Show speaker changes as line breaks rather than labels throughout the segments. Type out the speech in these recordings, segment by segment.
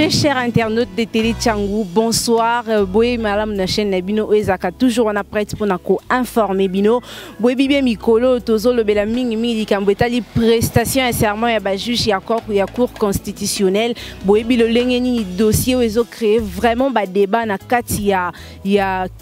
Très chers internautes de Télé Tchangou, bonsoir. Boye madame na chaîne Nabino Ezaka toujours on a prêt pour nako informer bino. Boye bien mikolo tozo le bela mingi mingi kambetali prestation et serment ya ba juge ya cour constitutionnelle. Boye bilo lengeni dossier ezo créer vraiment ba débat na kati ya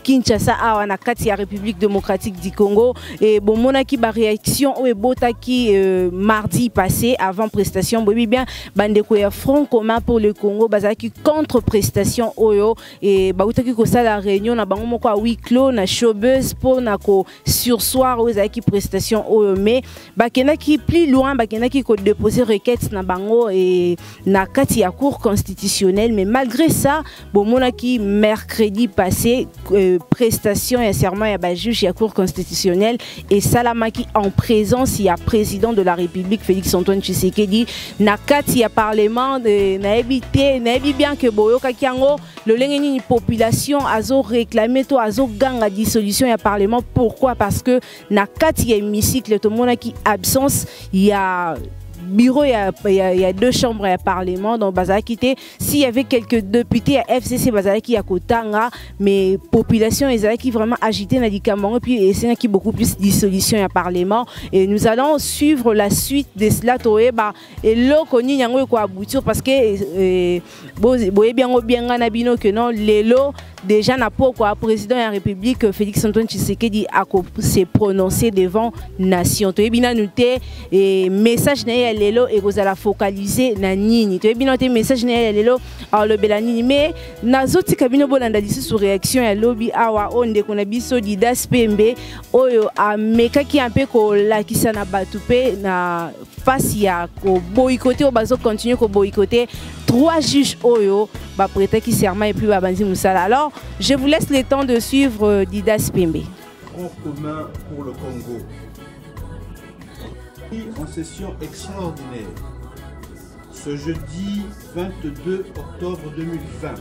Kinshasa awa na kati ya République démocratique du Congo et bon monaki ba réaction o botaki mardi passé avant prestation. Boye bien bandeko ya Front commun pour le Congo bazaki contre prestation oyo et bautaki ko sala réunion na bango moko a huis clos na showbuzz pour na ko sursoir ozaki prestation oyo mais bakenaki plus loin bakenaki ko déposer requête na bango et na kati ya cour constitutionnelle mais malgré ça bomonaki mercredi passé prestation et serment ya ba juge ya cour constitutionnelle et salamaki en présence ya président de la République Félix Antoine Tshisekedi na kati ya parlement de na évité nayebi bien que boyoka kiango le lengeni population azo réclamer to azo ganga dissolution ya parlement. Pourquoi? Parce que na kati ya hémicycle to monaki absence il y a bureau, il y a deux chambres à parlement donc bazaki te s'il y avait quelques députés à FCC bazaki ya kotanga mais population ezaki vraiment agité na dikambango et puis c'est qui beaucoup plus dissolution à parlement et nous allons suivre la suite de cela toeba et lo koni nyango ko aboutir parce que boye bien na bino que non lelo déjà na pourquoi président de la République Félix Antoine Tshisekedi a s'est prononcé devant nation toyebina noté et message na lelo et vous allez focaliser na nini toyebina noté message na lelo alors le belanini mais nazoti kabino bolanda disi sur réaction ya lobby awa onde kona biso Didas Pembe oyo amekaki un peu ko lakisa na batupe na face ya ko boycotter au bazo continuer ko boycotter trois juges oyo ba prêter qui serment et puis ba banzi musala. Alors je vous laisse le temps de suivre Didas Pembe.
Front commun pour le Congo. En session extraordinaire ce jeudi 22 octobre 2020,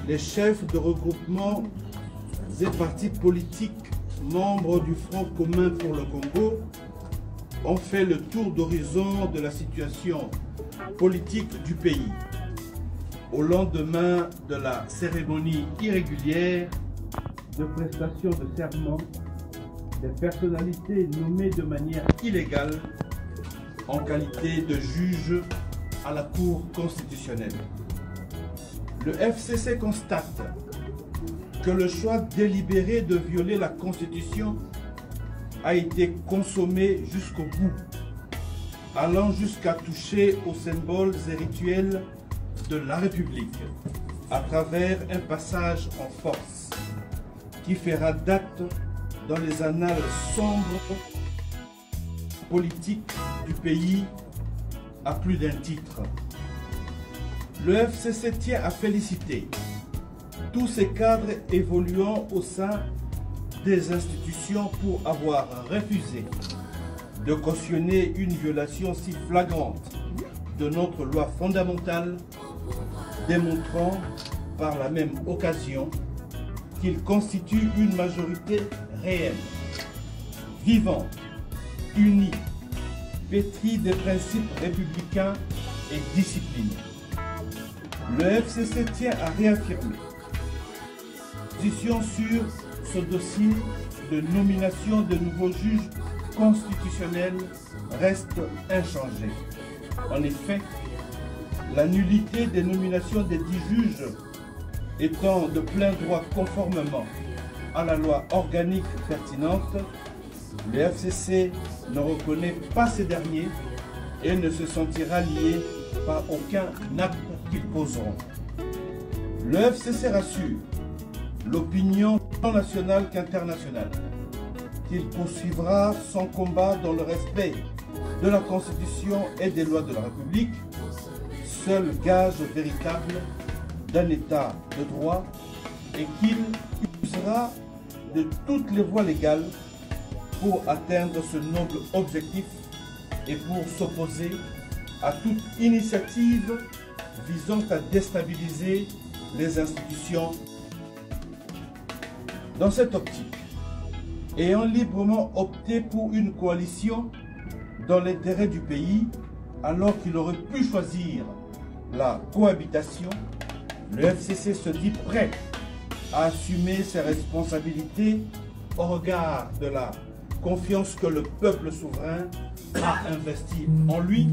les chefs de regroupement et partis politiques membres du Front commun pour le Congo ont fait le tour d'horizon de la situation politique du pays au lendemain de la cérémonie irrégulière de prestation de serment des personnalités nommées de manière illégale en qualité de juge à la Cour constitutionnelle. Le FCC constate que le choix délibéré de violer la Constitution a été consommé jusqu'au bout, allant jusqu'à toucher aux symboles et rituels de la République à travers un passage en force qui fera date dans les annales sombres politiques du pays à plus d'un titre. Le FCC tient à féliciter tous ces cadres évoluant au sein des institutions pour avoir refusé de cautionner une violation si flagrante de notre loi fondamentale, démontrant par la même occasion qu'il constitue une majorité réelle, vivante, unie, pétrie des principes républicains et disciplinée. Le FCC tient à réaffirmer position sur ce dossier de nomination de nouveaux juges constitutionnels reste inchangée. En effet, la nullité des nominations des 10 juges étant de plein droit conformément à la loi organique pertinente, le FCC ne reconnaît pas ces derniers et ne se sentira lié par aucun acte qu'ils poseront. Le FCC rassure l'opinion tant nationale qu'internationale qu'il poursuivra son combat dans le respect de la Constitution et des lois de la République, seul gage véritable d'un État de droit, et qu'il usera de toutes les voies légales pour atteindre ce noble objectif et pour s'opposer à toute initiative visant à déstabiliser les institutions. Dans cette optique, ayant librement opté pour une coalition dans l'intérêt du pays, alors qu'il aurait pu choisir la cohabitation, le FCC se dit prêt à assumer ses responsabilités au regard de la confiance que le peuple souverain a investie en lui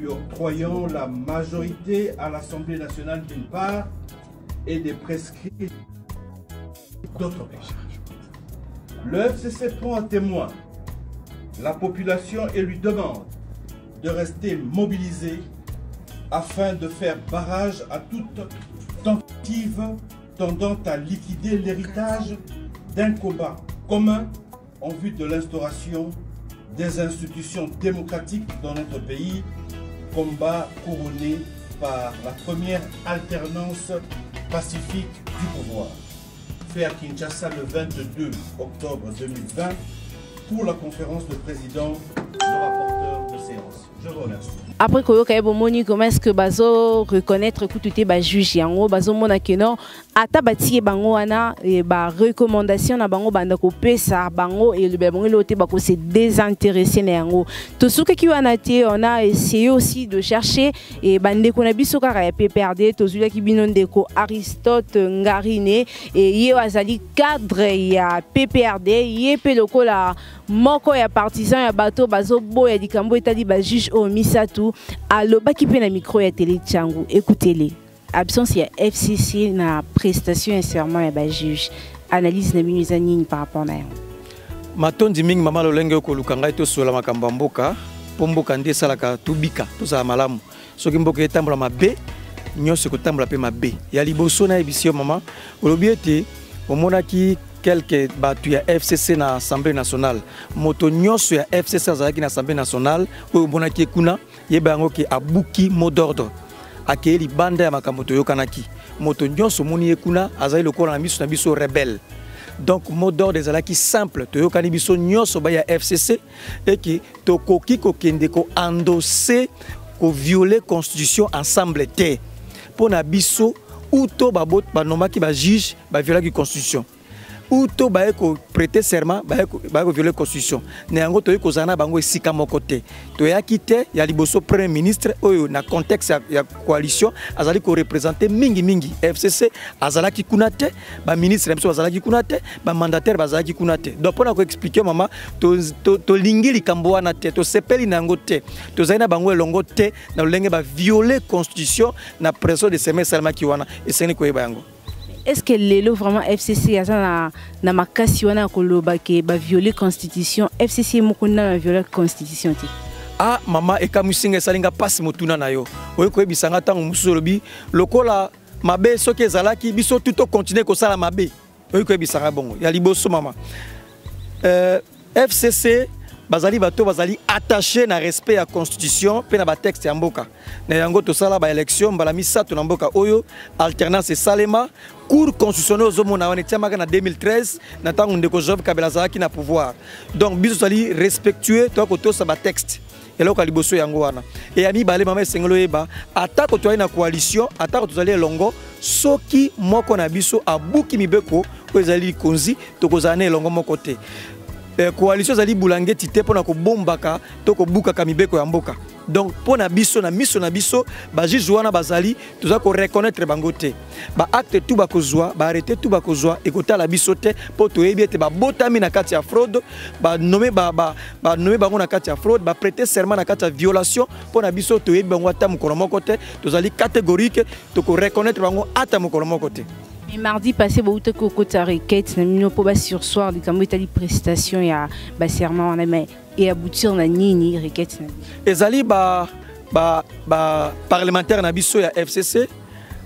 octroyant la majorité à l'Assemblée nationale d'une part et des prescrits d'autre part. Le FCC prend à témoin la population et lui demande de rester mobilisée afin de faire barrage à toute tentative tendant à liquider l'héritage d'un combat commun en vue de l'instauration des institutions démocratiques dans notre pays, combat couronné par la première alternance pacifique du pouvoir. Fait à Kinshasa le 22 octobre 2020 pour la conférence de président, le rapporteur de séance. Je vous remercie.
Après comment est-ce que bazo reconnaître que ba juge yango bazo mona keno ata batie bango wana ba recommandation na bango banda ko pesa bango et le bango loté ba ko se désintéresser na yango to suka ki wana te on a essayé aussi de chercher et bande ko na biso kaka ya PPRD to zula ki binonde ko Aristote Ngarine et ye azali cadre ya PPRD ye pe lokola moko ya partisan ya bato bazo boya likambo etali ba juge au Misatu alobaki pe na micro ya télé Tchangu. Écoutez-les. Absence ya FCC na prestation et serment ya ba juge. Analyse na binu zanini par rapport na yango.
Matondi mingi mama lolenge ko lukanga to sola makamba mboka pomboka ndie salaka tubika to za malamu. Soki mboka etambola mabe nyonso ko tambola pe mabe. Ya liboso na ebisio mama olobiete omonaki quelques batu ya FCC na Assemblée nationale moto nyonso ya FCC azalaki na Assemblée nationale oyo bonaki kuna yebango ke abuki mot d'ordre akeli banda ya makambo toyokanaki moto nyonso moni ekuna azali lokola na miso na biso rebelle donc mot d'ordre ezalaki simple toyokani biso nyonso ba ya FCC et que tokoki kokende ko endosser ko violer constitution ensemble te pona biso uto babot banomaki ba juge ba violer constitution ou to baye ko prêter serment baye ko violer constitution ne yango to ko zana bango esika moko te to ya kite ya liboso premier ministre oyo na contexte ya coalition azali ko représenter mingi FCC azalaki kunate ba ministre mso azalaki kunate ba mandataire bazalaki kunate donc pona ko expliquer mama to lingi likambo wana te to sepeli nango te to zaina bango elongo te na lenge ba violer constitution na pression de semer serment ki wana eseni ko yeba yango.
Est-ce que l'élo vraiment FCC a na makasi wana koloba ke ba violer constitution FCC mokunda na violer constitution ti
ah mama ekamusinga salinga passe motuna na yo oyo ko ebisanga tango musolobi lokola mabe soki ezalaki biso tuto continuer ko sala mabe oyo ko ebisanga bongo ya liboso mama FCC bazali bato bazali attaché na respect à constitution pe na ba texte ya mboka na yango to sala ba élection mbala misato na mboka oyo alternance salema cour constitutionnel ozomona wana tiamaka na 2013 na tango ndeko Jove Kabila zaki na pouvoir donc biso sali respectueux to ko to sa ba texte eloko liboso yango wana et ami balé mama sengelo yeba atako to na coalition atako to zali elongo soki moko na biso abuki mibeko ko ezali konzi to kozana elongo moko te coalition zali bulangeti te pona ko bombaka to ko buka kamibeko ya mboka donc pona biso na miso na biso ba juge wana bazali toza ko reconnaître bango te ba acte tout ba kozwa ba arrêter tout ba kozwa e kotala biso te po to yebi ete ba botami na kati ya fraude ba nommer ba nommer bango na kati ya fraude ba prêter serment na kati ya violation pona biso to yebi bango ata mokolo moko te tozali catégorique to ko reconnaître bango ata mokolo moko te.
Et mardi passé, vous avez côté requête, nous avons sur soir, nous avons eu prestation et serment et aboutir na nini requête.
Ezali ba parlementaire na biso ya FCC,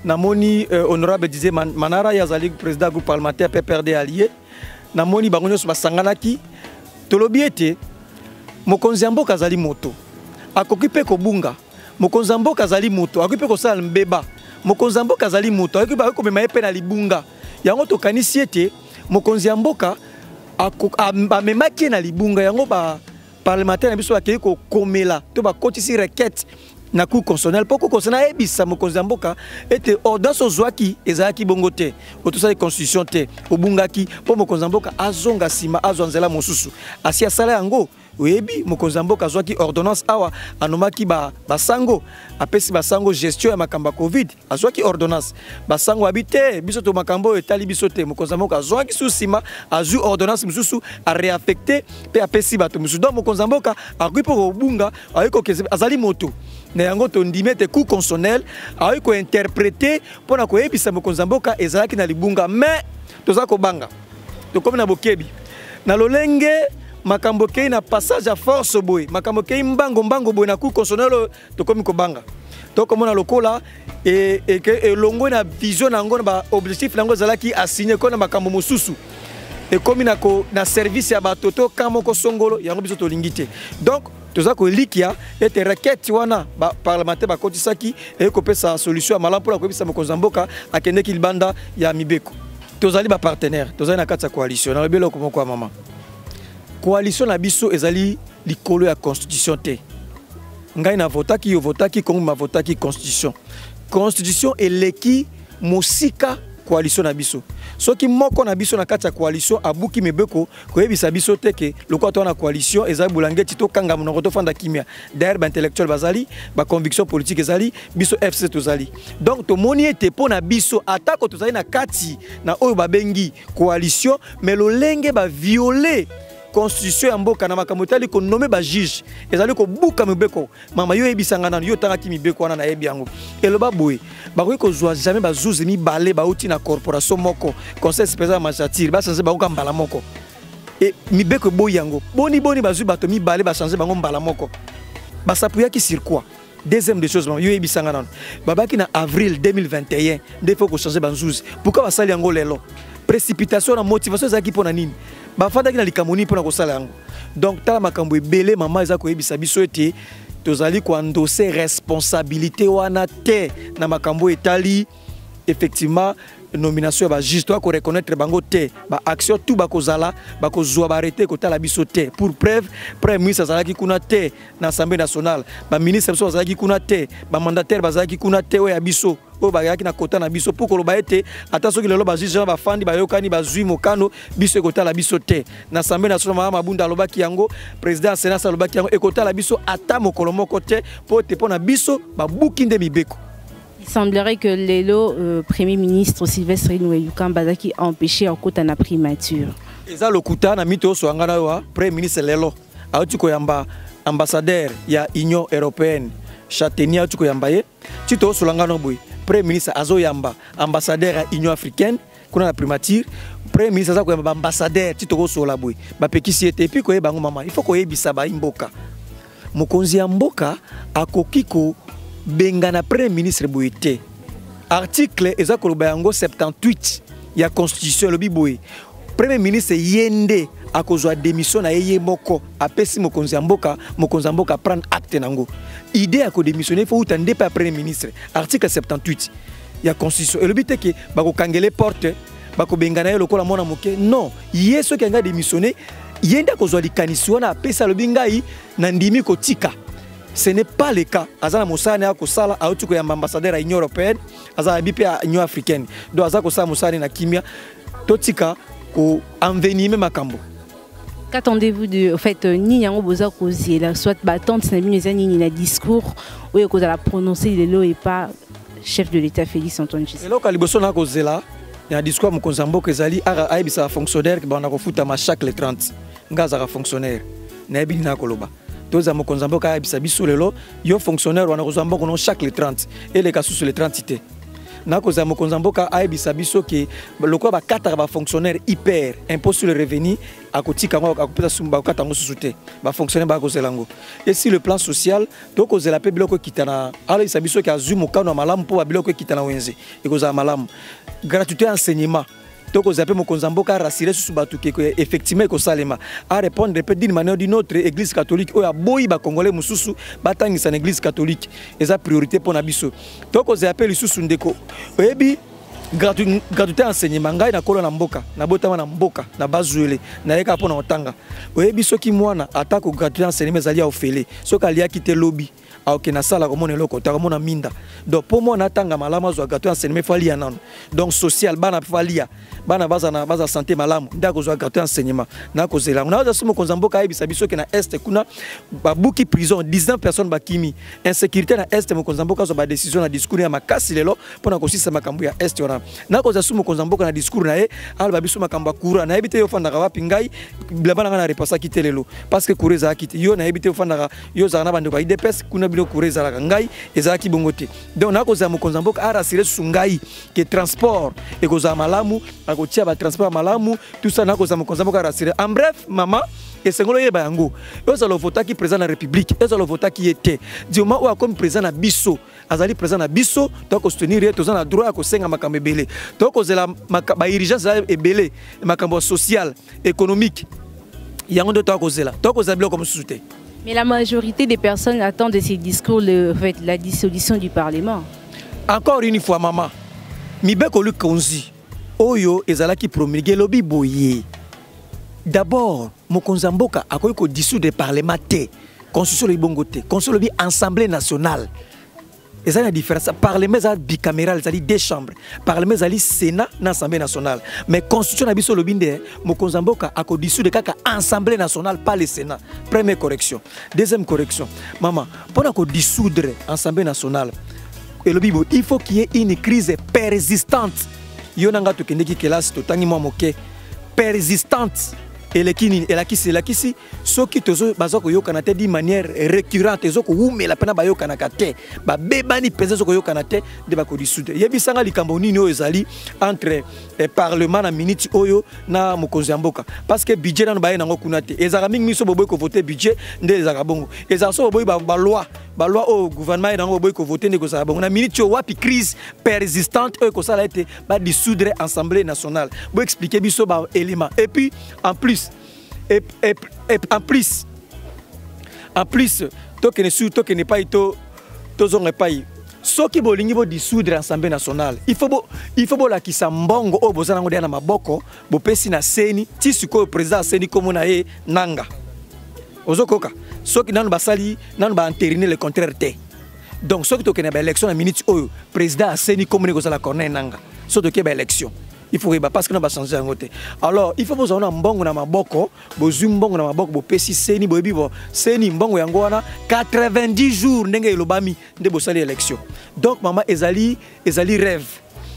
namoni honorable disait Manara yazali président groupe parlementaire PPRD allié, namoni bango nyonso basanganaki tolobi ete mokonzi ya mboka azali moto akoki pe kobunga mokonzi ya mboka azali moto akoki pe kosala mbeba mokonzi ya mboka azali moto akoki ba komema ye pe na libunga yango tokanisi ete mokonzi ya mboka amemaki na libunga yango ba parlementaire na biso akei ko komela to ba kotisi requête na cour constitutionnelle poko constitutionnel ebisa mokonzi ya mboka ete ordonnance ozwaki ezalaki bongo te otosali constitution te obungaki po mokonzi ya mboka azonga sima azwa nzela mosusu asi asala yango oyebi mokonzi mboka azwaki ordonnance awa anomaki basango apesi basango gestion ya makambo covid azwaki ordonnance basango abite biso to makambo etali biso te mokonzi mboka azwaki susima azwi ordonnance mususu a réaffecter pe apesi bato mususu donc mokonzi mboka akoki po bunga ayiko azali moto na yango to ndimete coup consonnel ayiko interpréter pona ko yebisa mokonzi mboka ezalaki na libunga mais toza ko banga to comme na bokebi na lolenge makambo kei na passage à force boy makambo kei mbango boy na coup consonnel to komi ko banga to komona lokola et longo na vision nango na objectif nango zalaki assigner ko na makambo mosusu et comme na service ya batoto kamo ko songolo yango biso to lingite donc toza ko likia et requête wana ba parlementaire ba kotisaki et ko pesa solution à malamu pour ko bisa mokonzi mboka akende kilbanda ya mibeko tozali ba partenaire tozali na kati coalition na lebelo ko moko mama coalition na biso ezali likolo ya constitution te ngai na votaki yo votaki comme ma votaki constitution eleki mosika coalition na biso soki moko na biso na kati coalition abuki mebeko ko yebisa biso te ke lokwa to na coalition ezali bulangeti to kanga monoko to fanda kimia d'ailleurs ba intellectuel bazali ba conviction politique ezali biso FC tozali donc to moni ete pona biso atako tozali na kati na oyo babengi coalition mais lo lenge ba violer constitution ya mboka na makambo tali ko nommer ba juge ezali ko buka mibeko mama yo ebisanga na yo tangaki mibeko wana na yebi yango eloba boy ba ko zwa jamais ba zuze mi balé ba uti na corporation moko conseil spécial magistrature ba changer ba ko mbala moko et mibeko boy yango boni ba zu bato mi balé ba changer bango mbala moko ba sapuya ki sur quoi deuxième des choses yo ebisanga na babaki na avril 2021 il faut ko changer ba zuze pourquoi ba sali yango lelo précipitation na motivation zaki pona nini bafanda ki na likamoni pona ko sala yango donc tala makambo ebele mama eza ko yebisa biso ete tozali ko endosser responsabilité wana te na makambo etali effectivement nomination ba juge to ko reconnaître bango te ba action tout ba ko zala ba ko zwa ba arrêter ko tala biso te pour preuve premier ministre azalaki kuna te na assemblée nationale ba ministre biso azalaki kuna te ba mandataire bazalaki kuna te o ya biso o ba yaki na kota na biso pour ko loba ete ata soki lelo ba juge ba fandi ba yokani ba zui mokano biso ko tala biso te na assemblée nationale mama Mabunda lobaki yango président sénat lobaki yango e ko tala biso ata mokolo moko te po te pona biso ba bukinde mibeko.
Il semblerait que le Premier ministre Sylvestre Ilunga Bazaki a empêché en côte na primature.
Eza lokuta na mito so ngana wa Premier ministre lelo auti ko yamba ambassadeur ya Union européenne Chatenia auti ko yamba ye tito so ngana boy Premier ministre azo yamba ambassadeur ya Union africaine kuna na primature Premier ministre aza ko yamba ambassadeur tito ko so la boy ba pekisi ete puis ko ye bango mama il faut ko yebisa ba imboka mokonzi ya mboka akokiko bengana Premier ministre boyete article eza koloba yango 78 ya constitution lobi boye Premier ministre yende akozwa démission na yeye moko apesi mokonzi ya mboka prendre acte nango idée ya ko démissionner faut utande pa Premier ministre article 78 ya constitution lobi te ke bako kangele porte bako bengana ye lokola mona moke non yeso ke nga démissionner yende akozwa likanisi wana apesa lobi ngai na ndimi ko tika. Ce n'est pas le cas. Azana Moussane a kosala a outuko ya ambassadeur à l'Union européenne, azana bipe à l'Union africaine. Donc azana kosala Moussane na kimia totika ko envenimer makambo.
Qu'attendez-vous de au fait ni yango boza kozi la soit battante na bino ezani ni na discours ou ko za la prononcer lelo et pas chef de l'État Félix Antoine Tshisekedi.
Lelo kaliboso na kozela ya discours mokonzambo kezali ara aibisa fonctionnaire ke bana ko futa ma chaque le 30. Ngaza ka fonctionnaire na bini na koloba. Toza mokonzambo ka bisa biso lelo yo fonctionnaire wana kozambo kono chaque le 30 et les cas sur le 30 té na koza mokonzambo ka bisa biso ke lokwa ba 4 ba fonctionnaire hyper impôt sur le revenu akotika ngo akopesa sumba kata ngo susute ba fonctionnaire ba kozelango et si le plan social to kozela pe biloko kitana ala bisa biso ke azumo kano malamu po biloko kitana wenze e koza malamu gratuité enseignement donc aux appels mokonzamboka rassurer sur batu que effectivement ko salema à répondre d'une manière ou d'une autre église catholique ou ya boyi ba congolais mususu batangi sa église catholique eza priorité pour na biso donc aux appels susu ndeko oyebi gratuité enseignement ngai na kolo na mboka na botama na mboka na bazuele na yeka pona otanga oyebi soki mwana atako gratuité enseignement ezali ya ofele soki aliaki te lobi aoke na sala komona eloko takomona minda donc pour moi natanga malama zo gratuité enseignement fali ya nano donc social bana falia bana baza santé malamu ndako zo gratuité enseignement na kozela na za sumo konzamboka yebisa biso ke na est kuna babuki prison 19 personnes bakimi insécurité na est mo konzamboka zo ba décision na discours ya makasi lelo pona kosisa makambo ya est wana na koza sumo konzamboka na discours na ye alba biso makambo kura na yebite yo fanda kawapi ngai blabana na repasa kitelelo parce que kureza akite yo na yebite yo fanda yo za na bande ko IDPS kuna bilo kureza la ngai ezaki bongote donc na koza mo konzamboka ara sire sungai que transport et koza malamu akotia ba transport malamu tout ça na koza mo konzamboka ara sire en bref mama et sengolo yeba yango yo lo vota ki président de la république yo lo vota ki était dioma ou comme président na biso azali président na biso to ko soutenir to na droit ko senga makambe belé to ko zela ba urgence ebelé makambo social économique yango de to ko zela to ko zabilo comme soutien.
Mais la majorité des personnes attendent de ces discours la dissolution du Parlement.
Encore une fois maman mibeko lu konzi oyo ezalaki promulguer lobi boye. D'abord, mokonzi mboka akoki ko dissoudre parlement te, constitution le bongo te, constitution le assemblée nationale. Et ça la différence, parlement est bicaméral, c'est-à-dire deux chambres. Parlement est sénat na assemblée nationale. Mais constitution na biso le binde, mokonzi mboka ako dissoudre kaka assemblée nationale pas le sénat. Première correction. Deuxième correction. Maman, pour ko dissoudre assemblée nationale, et le bibo, il faut qu'il y ait une crise persistante. Yonanga to kendeki kelas to tangi mo moke persistante. Et la kisi soki tozo bazoko yokana te di manière récurrente ezoko umela pena ba yokana kate ba bebani pesa zoko yokana te de ba ko dissoudre yebisanga likambo nini oyo ezali entre parlement na minute oyo na mokonzi mboka parce que budget na ba yenango kuna te ezaka mingi miso boboy ko voter budget nde ezaka bongo ezaka so boboy ba loi au gouvernement yenango boboy ko voter nde ko sala bongo na minute yo wapi crise persistante oyo ko sala ete ba dissoudre assemblée nationale bo expliquer biso ba élément et puis en plus en plus to n'est pas zonge pas so ki bolingi bo dissoudre l'Assemblée nationale il faut la kisa mbongo o bozana ngo na maboko bo pesi na seni ti siko président seni comme na ye nanga ozokoka so ki nanu basali nanu ba entériner le contraire te donc so ki to kena ba élection na minute oyo président seni comme ne kozala corner nanga so to ke ba élection il faut parce que nous va changer en côté. Alors il faut vous avoir un mbongo na maboko, bozu mbongo na maboko, bo pesi seni boyebi bo seni mbongo yango wana 90 jours ndenge elobami nde bo sali élection. Donc maman ezali rêve,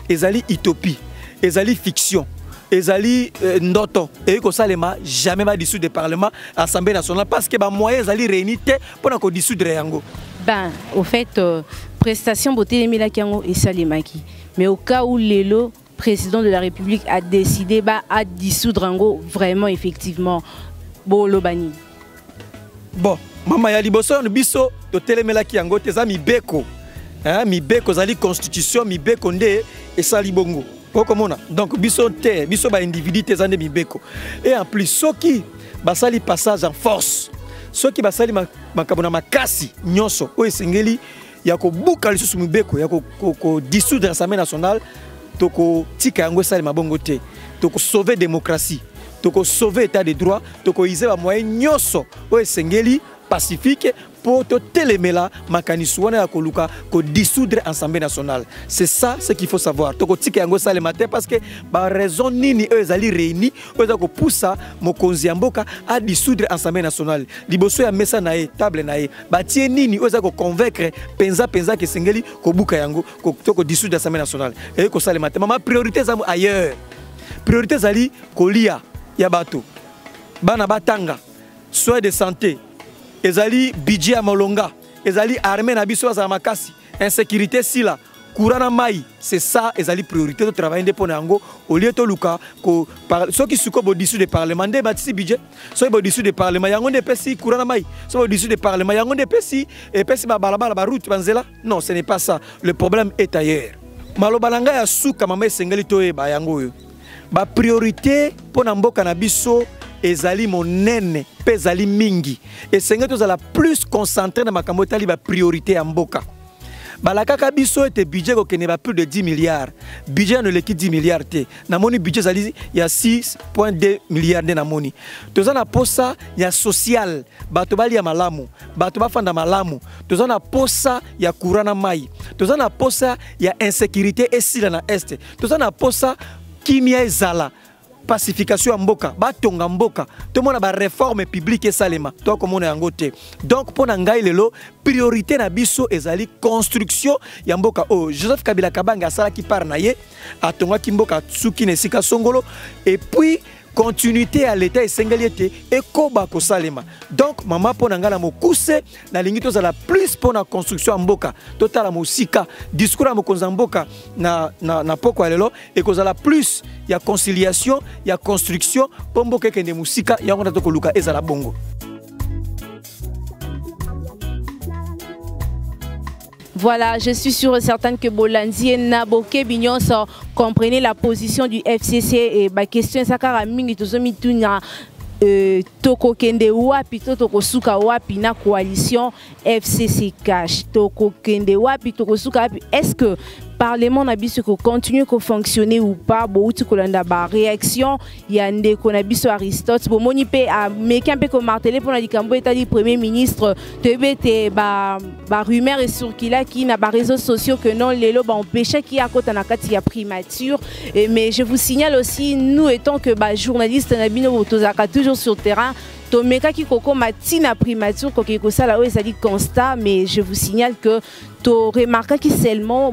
ezali utopie, ezali fiction, ezali ndoto et ko salema jamais va dissoudre le parlement assemblée nationale parce que ba moyen ezali réunité pour ko dissoudre yango.
Ben au fait prestation beauté emila kango et salemaki. Mais au cas où lelo président de la République a décidé à dissoudre Rango vraiment effectivement Bolobani.
Bon, maman ya liboso no biso to telemela ki yango teza mibeko. Hein, mibeko zali constitution mibeko nde esali bongo. Pokomona. Donc biso ba individu teza nde mibeko. Et en plus soki basali passage en force. Soki basali makabona makasi nyonso o esengeli ya ko buka lisusu mibeko ya ko dissoudre l'Assemblée nationale. Toko tika yango sali mabongo te toko sauver démocratie toko sauver état de droit toko iser ba moyen nyoso o esengeli pacifique pour to telemela makanisu wana ya koluka ko dissoudre assemblée nationale. C'est ça ce qu'il faut savoir. Toko tika yango sali matin parce que ba raison nini eux ezali réunis eux za ko poussa mokonzi mboka à dissoudre assemblée nationale. Liboso ya mesa na table na ba tie nini eux za ko convaincre penza ke sengeli ko buka yango ko dissoudre assemblée nationale. Et ko sali matin mama priorité za ailleurs. Priorité zali kolia ya bato. Bana batanga soins de santé ezali budget à molonga ezali armée na biso za makasi insécurité sila courant mai c'est ça ezali priorité de travail ndé pona yango au lieu to luka ko ceux qui suko bo dissoudre de parlement ndé batisi budget so bo dissoudre de parlement yango ndé pesi courant mai so bo dissoudre de parlement yango ndé pesi et pesi ba balabala ba route banzela non ce n'est pas ça le problème est ailleurs malobalanga ya suka mama esengeli to e ba yango yo ba priorité pona mboka na biso ezali monene pe ezali mingi et sengeli to za la plus concentré na makambo tali ba priorité ya mboka balakaka biso ete budget ko kene ba plus de 10 milliards budget ne leki 10 milliards te na moni budget zali ya 6.2 milliards de na moni toza na posa ya social bato bali ya malamu bato bafanda malamu toza na posa ya courant na mai toza na posa ya insécurité esila na est toza na posa kimia ezala pacification ya mboka batonga mboka tomona ba réforme publique esalema to komona yango te donc pona ngai lelo priorité na biso ezali construction ya mboka Joseph Kabila Kabange asala ki par na ye atonga ki mboka tsuki na sika songolo et puis continuité à l'état esengeliete ekoba ko salema donc mama pona ngana mokuse na lingi to zala plus pona construction mboka totala mosika discours mo konza mboka na poko lelo et ko zala plus ya conciliation ya construction pomboka kende musika yango na to koluka ezala bongo.
Voilà, je suis sûre et certaine que Bolanzi et Naboke Bignon comprenez la position du FCC et ma question est à mingi tozomi tunya toko kende wapi toko suka wapi na coalition FCC cash toko kende wapi toko suka wapi est-ce que Parlement na biso ko continue ko fonctionner ou pas bo uti ko landa ba réaction ya ndeko na biso Aristote bo moni pe a meki un peu ko marteler pour na likambo etali premier ministre tebete ba rumeur et circula qui na ba réseaux sociaux que non lelo ba empêcher qui a kota na kati ya primature mais je vous signale aussi nous étant que ba journaliste na bino tozaka toujours sur terrain Tomeka qui koko matina primature ko kiko sala o ezali constat mais je vous signale que tu remarques que seulement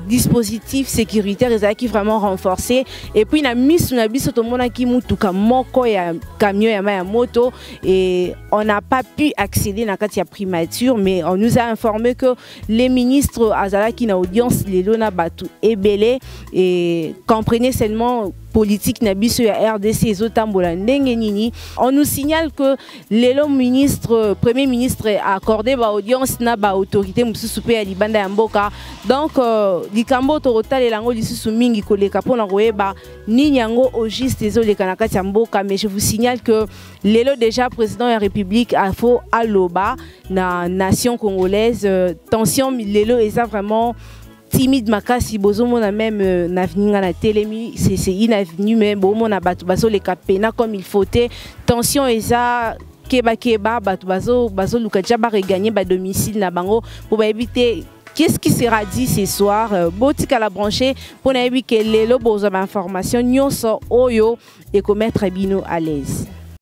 dispositif sécuritaire qui vraiment renforcé et puis na misu na biso to mona ki mutuka moko ya camion ya ma moto et on n'a pas pu accéder na kati ya primature mais on nous a informé que les ministres azala qui na audience lelo na batu ebele et comprenez seulement politique na biso ya RDC ezotambola ndenge nini. On nous signale que lelo ministre premier ministre a accordé ba audience na ba autorité mususu pe ya libanda ya mboka donc likambo to rotalela ngo lisusu mingi koleka pona koyeba nini yango au juste ezoleka na kati ya mboka mais je vous signale que lelo déjà président de la République a fo aloba na nation congolaise tension lelo eza vraiment timide makasi bozomona même n'avenir na télémi c'est inavenu même bomona batu baso les capena comme il faut tension eza keba batu baso luka jaba regagner ba domicile na bango pour éviter qu'est-ce qui sera dit ce soir botika la brancher pour éviter que lelo bozo information nyonso oyo et commettre bino à l'aise.